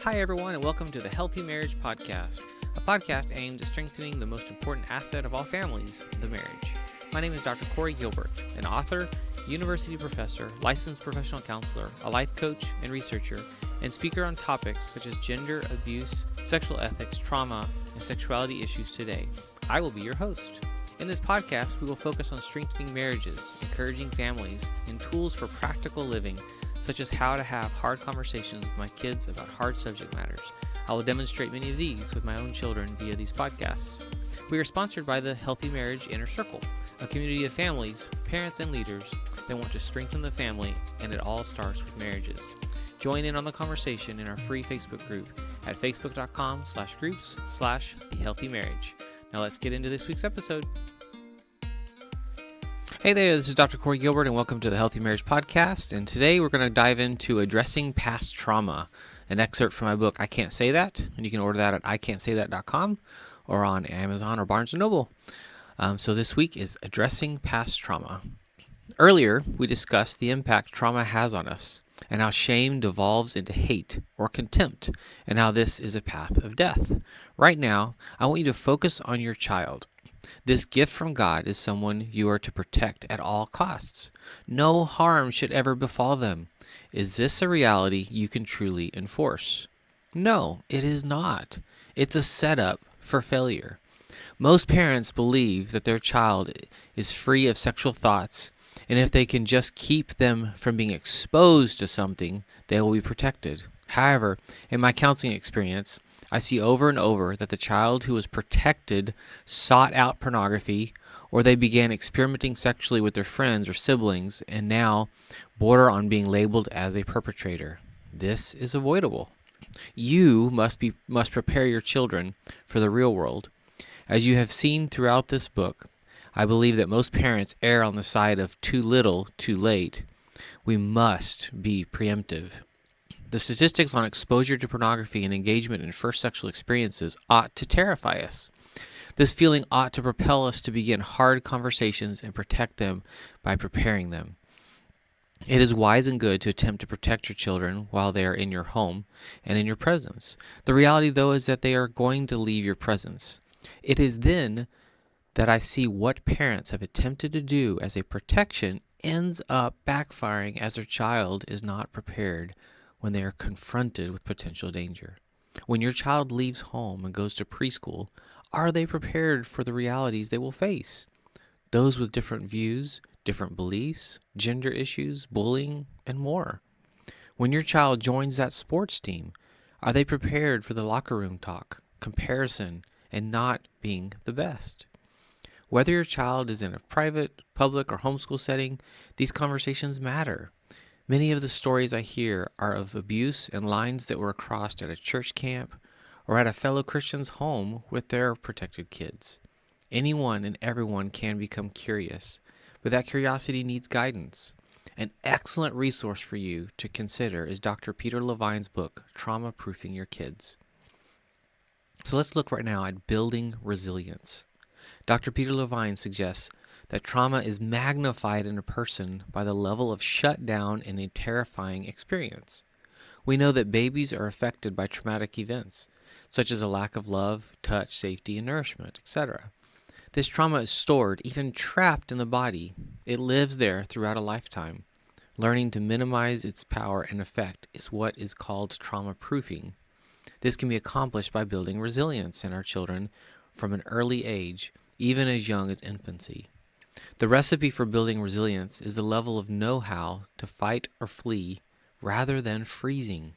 Hi, everyone, and welcome to the Healthy Marriage Podcast, a podcast aimed at strengthening the most important asset of all families, the marriage. My name is Dr. Corey Gilbert, an author, university professor, licensed professional counselor, a life coach and researcher, and speaker on topics such as gender, abuse, sexual ethics, trauma, and sexuality issues today. I will be your host. In this podcast, we will focus on strengthening marriages, encouraging families, and tools for practical living, such as how to have hard conversations with my kids about hard subject matters. I will demonstrate many of these with my own children via these podcasts. We are sponsored by the Healthy Marriage Inner Circle, a community of families, parents, and leaders that want to strengthen the family, and it all starts with marriages. Join in on the conversation in our free Facebook group at facebook.com/groups/thehealthymarriage. Now let's get into this week's episode. Hey there, this is Dr. Corey Gilbert, and welcome to the Healthy Marriage Podcast. And today we're going to dive into addressing past trauma, an excerpt from my book, I Can't Say That. And you can order that at ican'tsaythat.com or on Amazon or Barnes & Noble. So this week is addressing past trauma. Earlier, we discussed the impact trauma has on us and how shame devolves into hate or contempt and how this is a path of death. Right now, I want you to focus on your child. This gift from God is someone you are to protect at all costs. No harm should ever befall them. Is this a reality you can truly enforce? No, it is not. It's a setup for failure. Most parents believe that their child is free of sexual thoughts, and if they can just keep them from being exposed to something, they will be protected. However, in my counseling experience, I see over and over that the child who was protected sought out pornography, or they began experimenting sexually with their friends or siblings and now border on being labeled as a perpetrator. This is avoidable. You must prepare your children for the real world. As you have seen throughout this book, I believe that most parents err on the side of too little, too late. We must be preemptive. The statistics on exposure to pornography and engagement in first sexual experiences ought to terrify us. This feeling ought to propel us to begin hard conversations and protect them by preparing them. It is wise and good to attempt to protect your children while they are in your home and in your presence. The reality, though, is that they are going to leave your presence. It is then that I see what parents have attempted to do as a protection ends up backfiring as their child is not prepared when they are confronted with potential danger. When your child leaves home and goes to preschool, are they prepared for the realities they will face? Those with different views, different beliefs, gender issues, bullying, and more. When your child joins that sports team, are they prepared for the locker room talk, comparison, and not being the best? Whether your child is in a private, public, or homeschool setting, these conversations matter. Many of the stories I hear are of abuse and lines that were crossed at a church camp or at a fellow Christian's home with their protected kids. Anyone and everyone can become curious, but that curiosity needs guidance. An excellent resource for you to consider is Dr. Peter Levine's book, Trauma Proofing Your Kids. So let's look right now at building resilience. Dr. Peter Levine suggests that trauma is magnified in a person by the level of shutdown in a terrifying experience. We know that babies are affected by traumatic events, such as a lack of love, touch, safety, and nourishment, etc. This trauma is stored, even trapped in the body. It lives there throughout a lifetime. Learning to minimize its power and effect is what is called trauma proofing. This can be accomplished by building resilience in our children from an early age, even as young as infancy. The recipe for building resilience is the level of know-how to fight or flee rather than freezing.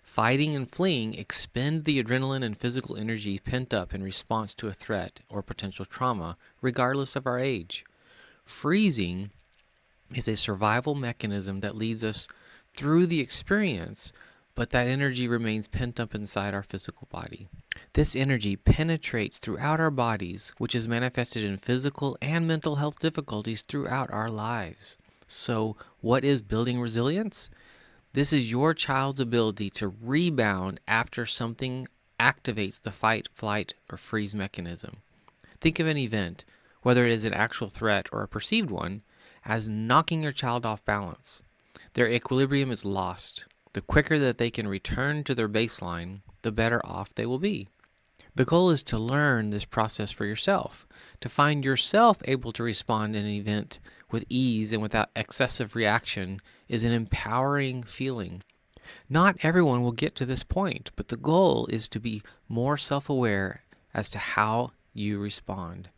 Fighting and fleeing expend the adrenaline and physical energy pent up in response to a threat or potential trauma, regardless of our age. Freezing is a survival mechanism that leads us through the experience, but that energy remains pent up inside our physical body. This energy penetrates throughout our bodies, which is manifested in physical and mental health difficulties throughout our lives. So, what is building resilience? This is your child's ability to rebound after something activates the fight, flight, or freeze mechanism. Think of an event, whether it is an actual threat or a perceived one, as knocking your child off balance. Their equilibrium is lost. The quicker that they can return to their baseline, the better off they will be. The goal is to learn this process for yourself, to find yourself able to respond in an event with ease and without excessive reaction is an empowering feeling. Not everyone will get to this point, but the goal is to be more self-aware as to how you respond.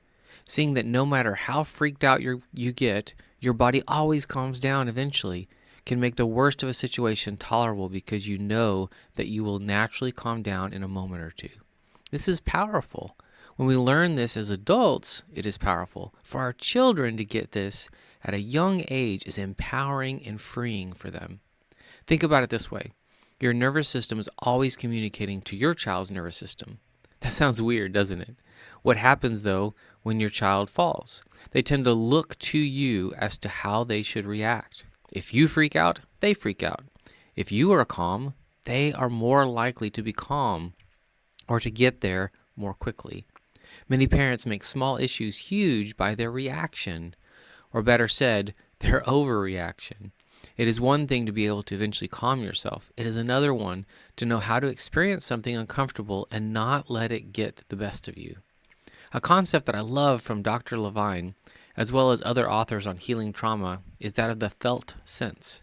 Seeing that no matter how freaked out you get, your body always calms down eventually, can make the worst of a situation tolerable because you know that you will naturally calm down in a moment or two. This is powerful. When we learn this as adults, it is powerful. For our children to get this at a young age is empowering and freeing for them. Think about it this way. Your nervous system is always communicating to your child's nervous system. That sounds weird, doesn't it? What happens, though, when your child falls? They tend to look to you as to how they should react. If you freak out, they freak out. If you are calm, they are more likely to be calm or to get there more quickly. Many parents make small issues huge by their reaction, or better said, their overreaction. It is one thing to be able to eventually calm yourself. It is another one to know how to experience something uncomfortable and not let it get the best of you. A concept that I love from Dr. Levine, as well as other authors on healing trauma, is that of the felt sense.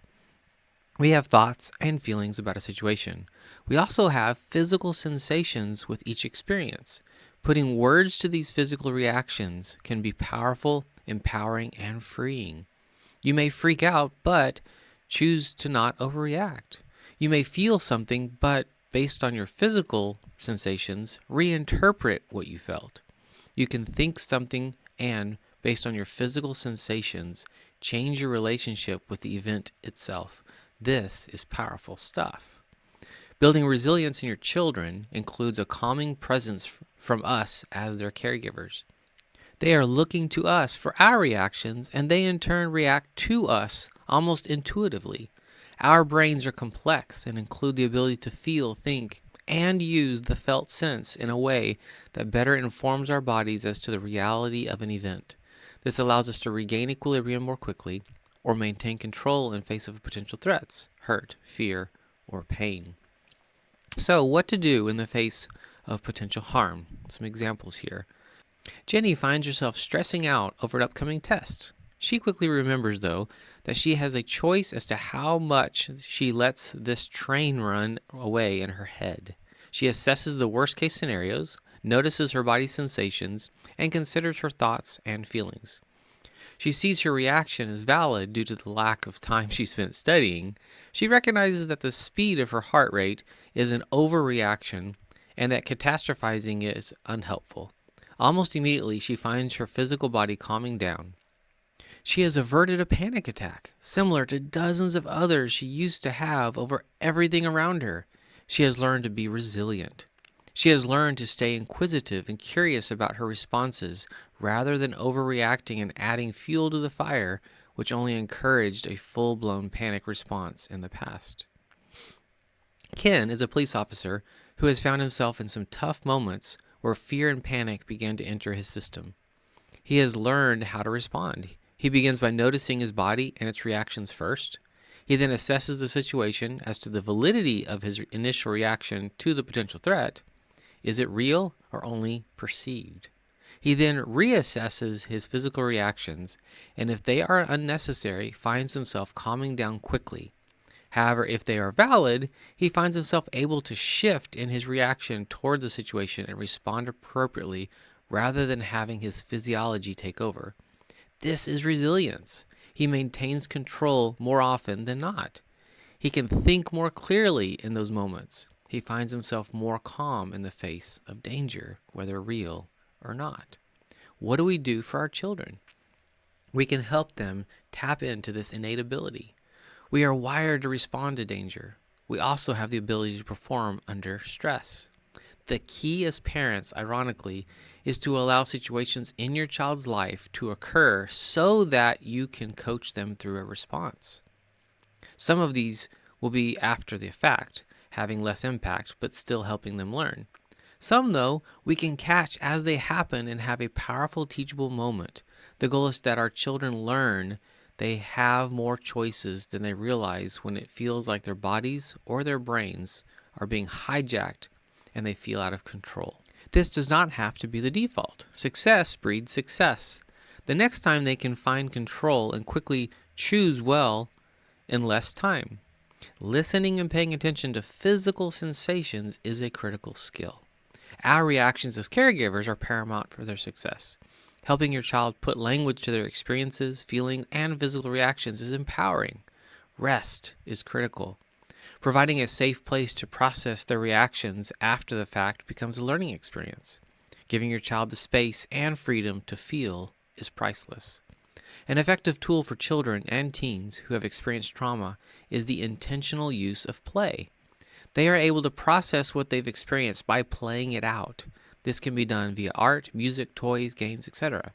We have thoughts and feelings about a situation. We also have physical sensations with each experience. Putting words to these physical reactions can be powerful, empowering, and freeing. You may freak out, but choose to not overreact. You may feel something, but based on your physical sensations, reinterpret what you felt. You can think something and, based on your physical sensations, change your relationship with the event itself. This is powerful stuff. Building resilience in your children includes a calming presence from us as their caregivers. They are looking to us for our reactions, and they in turn react to us almost intuitively. Our brains are complex and include the ability to feel, think, and use the felt sense in a way that better informs our bodies as to the reality of an event. This allows us to regain equilibrium more quickly or maintain control in face of potential threats, hurt, fear, or pain. So, what to do in the face of potential harm? Some examples here. Jenny finds herself stressing out over an upcoming test. She quickly remembers, though, that she has a choice as to how much she lets this train run away in her head. She assesses the worst-case scenarios, notices her body's sensations, and considers her thoughts and feelings. She sees her reaction as valid due to the lack of time she spent studying. She recognizes that the speed of her heart rate is an overreaction and that catastrophizing is unhelpful. Almost immediately, she finds her physical body calming down. She has averted a panic attack, similar to dozens of others she used to have over everything around her. She has learned to be resilient. She has learned to stay inquisitive and curious about her responses rather than overreacting and adding fuel to the fire, which only encouraged a full-blown panic response in the past. Ken is a police officer who has found himself in some tough moments where fear and panic began to enter his system. He has learned how to respond. He begins by noticing his body and its reactions first. He then assesses the situation as to the validity of his initial reaction to the potential threat. Is it real or only perceived? He then reassesses his physical reactions, and if they are unnecessary, finds himself calming down quickly. However, if they are valid, he finds himself able to shift in his reaction toward the situation and respond appropriately rather than having his physiology take over. This is resilience. He maintains control more often than not. He can think more clearly in those moments. He finds himself more calm in the face of danger, whether real or not. What do we do for our children? We can help them tap into this innate ability. We are wired to respond to danger. We also have the ability to perform under stress. The key as parents, ironically, is to allow situations in your child's life to occur so that you can coach them through a response. Some of these will be after the fact, having less impact, but still helping them learn. Some, though, we can catch as they happen and have a powerful teachable moment. The goal is that our children learn They have more choices than they realize when it feels like their bodies or their brains are being hijacked and they feel out of control. This does not have to be the default. Success breeds success. The next time they can find control and quickly choose well in less time. Listening and paying attention to physical sensations is a critical skill. Our reactions as caregivers are paramount for their success. Helping your child put language to their experiences, feelings, and physical reactions is empowering. Rest is critical. Providing a safe place to process their reactions after the fact becomes a learning experience. Giving your child the space and freedom to feel is priceless. An effective tool for children and teens who have experienced trauma is the intentional use of play. They are able to process what they've experienced by playing it out. This can be done via art, music, toys, games, etc.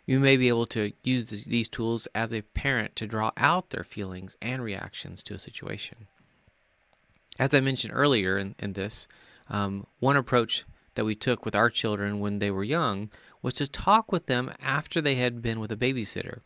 You may be able to use these tools as a parent to draw out their feelings and reactions to a situation. As I mentioned earlier in this, one approach that we took with our children when they were young was to talk with them after they had been with a babysitter.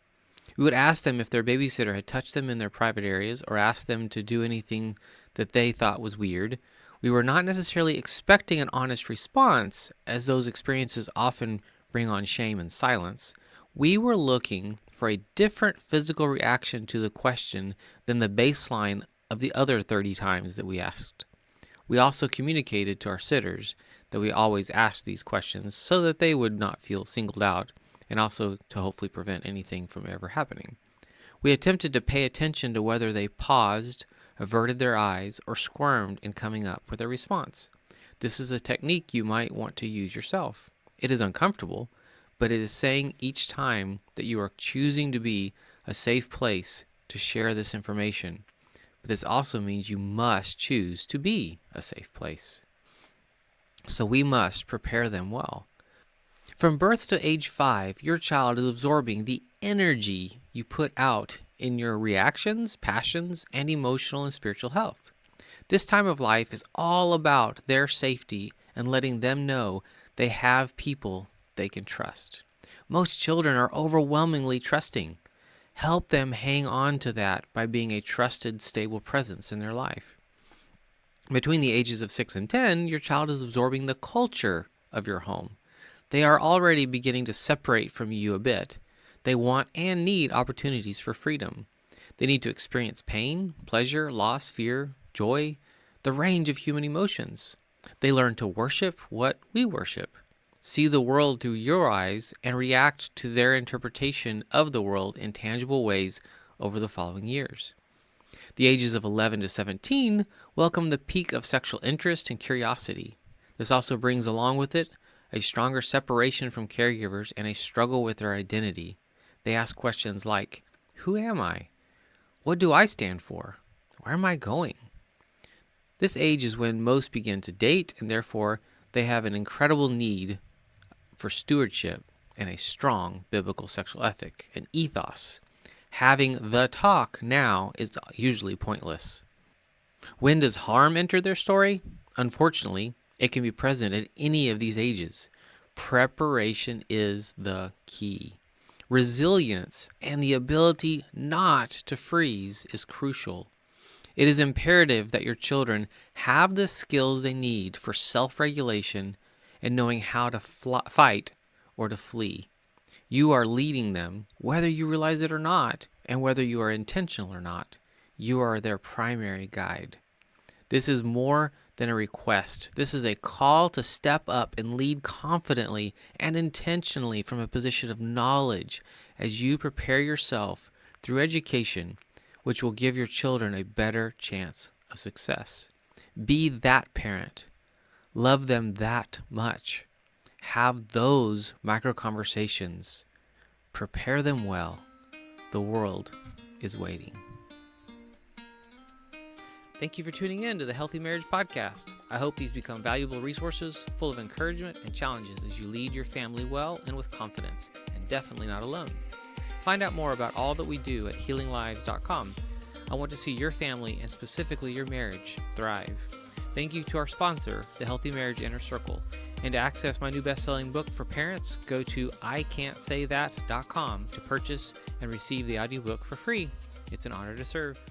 We would ask them if their babysitter had touched them in their private areas or asked them to do anything that they thought was weird. We were not necessarily expecting an honest response, as those experiences often bring on shame and silence. We were looking for a different physical reaction to the question than the baseline of the other 30 times that we asked. We also communicated to our sitters that we always asked these questions so that they would not feel singled out, and also to hopefully prevent anything from ever happening. We attempted to pay attention to whether they paused, averted their eyes, or squirmed in coming up with a response. This is a technique you might want to use yourself. It is uncomfortable, but it is saying each time that you are choosing to be a safe place to share this information. But this also means you must choose to be a safe place. So we must prepare them well. From birth to age 5, your child is absorbing the energy you put out in your reactions, passions, and emotional and spiritual health. This time of life is all about their safety and letting them know they have people they can trust. Most children are overwhelmingly trusting. Help them hang on to that by being a trusted, stable presence in their life. Between the ages of 6 and 10, your child is absorbing the culture of your home. They are already beginning to separate from you a bit. They want and need opportunities for freedom. They need to experience pain, pleasure, loss, fear, joy, the range of human emotions. They learn to worship what we worship, see the world through your eyes, and react to their interpretation of the world in tangible ways over the following years. The ages of 11 to 17 welcome the peak of sexual interest and curiosity. This also brings along with it a stronger separation from caregivers and a struggle with their identity. They ask questions like, who am I? What do I stand for? Where am I going? This age is when most begin to date, and therefore they have an incredible need for stewardship and a strong biblical sexual ethic, an ethos. Having the talk now is usually pointless. When does harm enter their story? Unfortunately, it can be present at any of these ages. Preparation is the key. Resilience and the ability not to freeze is crucial. It is imperative that your children have the skills they need for self-regulation and knowing how to fight or to flee. You are leading them, whether you realize it or not, and whether you are intentional or not. You are their primary guide. This is more than a request. This is a call to step up and lead confidently and intentionally from a position of knowledge as you prepare yourself through education, which will give your children a better chance of success. Be that parent. Love them that much. Have those micro conversations. Prepare them well. The world is waiting. Thank you for tuning in to the Healthy Marriage Podcast. I hope these become valuable resources full of encouragement and challenges as you lead your family well and with confidence, and definitely not alone. Find out more about all that we do at healinglives.com. I want to see your family and specifically your marriage thrive. Thank you to our sponsor, the Healthy Marriage Inner Circle. And to access my new best-selling book for parents, go to ican'tsaythat.com to purchase and receive the audiobook for free. It's an honor to serve.